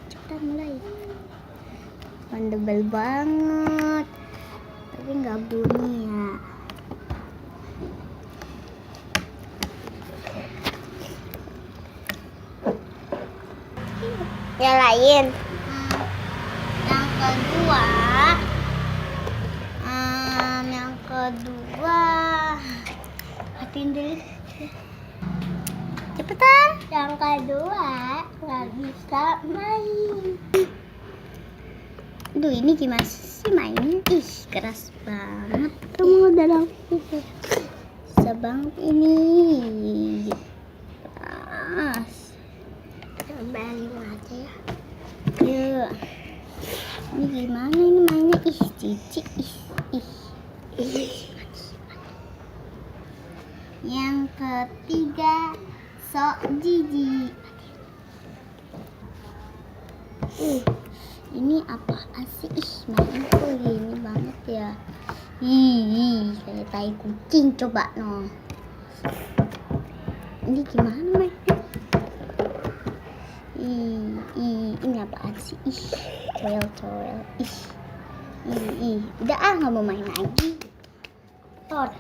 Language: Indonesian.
Cepetan mulai. Mandebel banget. Tapi nggak bunyi ya. Yang lain. Yang kedua. Hatiin dulu. Cepetan. Yang kedua nggak bisa main. Aduh, ini gimana sih mainnya? Ih, keras banget. Kamu dalam bisa banget ini. Keras. Cobain aja ya. Yuk. Ini gimana ini mainnya? Ih, cici. Ih. Yang ketiga, sok jijik. Ini apa sih? Ih, main kok gini banget ya. Ih, kayak tai kucing. Coba no. Ini gimana mainnya? Ini apaan sih? Ih, cowel. Ih. Udah nggak mau main lagi. Tor.